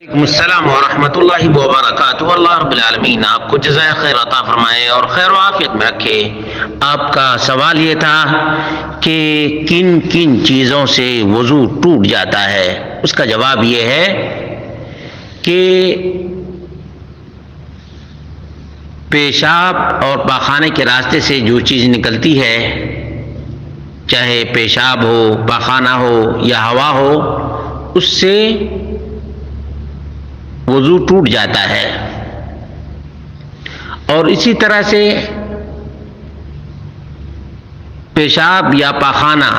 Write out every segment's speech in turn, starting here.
وعلیکم السلام ورحمۃ اللہ وبرکاتہ۔ اللہ رب العالمین آپ کو جزائے خیر عطا فرمائے اور خیر و عافیت میں رکھے۔ آپ کا سوال یہ تھا کہ کن کن چیزوں سے وضو ٹوٹ جاتا ہے۔ اس کا جواب یہ ہے کہ پیشاب اور پاخانے کے راستے سے جو چیز نکلتی ہے، چاہے پیشاب ہو، پاخانہ ہو یا ہوا ہو، اس سے وضو ٹوٹ جاتا ہے۔ اور اسی طرح سے پیشاب یا پاخانہ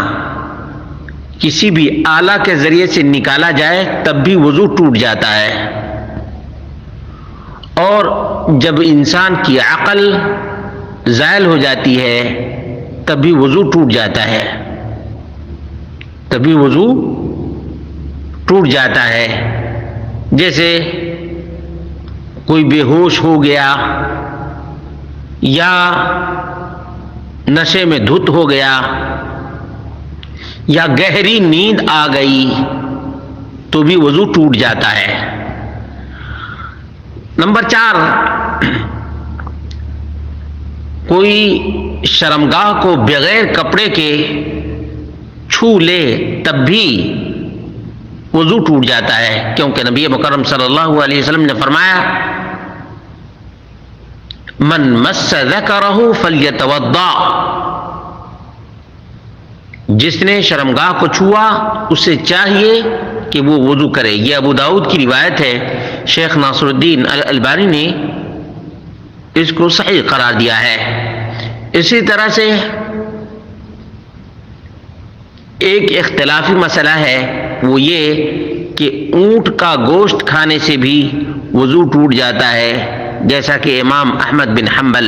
کسی بھی آلہ کے ذریعے سے نکالا جائے تب بھی وضو ٹوٹ جاتا ہے۔ اور جب انسان کی عقل زائل ہو جاتی ہے تب بھی وضو ٹوٹ جاتا ہے، تبھی وضو ٹوٹ جاتا ہے۔ جیسے کوئی بے ہوش ہو گیا یا نشے میں دھت ہو گیا یا گہری نیند آ گئی تو بھی وضو ٹوٹ جاتا ہے۔ نمبر 4، کوئی شرمگاہ کو بغیر کپڑے کے چھو لے تب بھی وضو ٹوٹ جاتا ہے، کیونکہ نبی مکرم صلی اللہ علیہ وسلم نے فرمایا من مس ذکرہ فلیتوضا، جس نے شرمگاہ کو چھوا اسے چاہیے کہ وہ وضو کرے۔ یہ ابو داؤد کی روایت ہے۔ شیخ ناصر الدین الالبانی نے اس کو صحیح قرار دیا ہے۔ اسی طرح سے ایک اختلافی مسئلہ ہے، وہ یہ کہ اونٹ کا گوشت کھانے سے بھی وضو ٹوٹ جاتا ہے، جیسا کہ امام احمد بن حنبل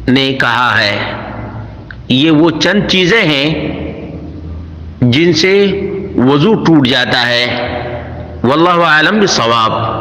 نے کہا ہے۔ یہ وہ چند چیزیں ہیں جن سے وضو ٹوٹ جاتا ہے۔ واللہ اعلم بالصواب۔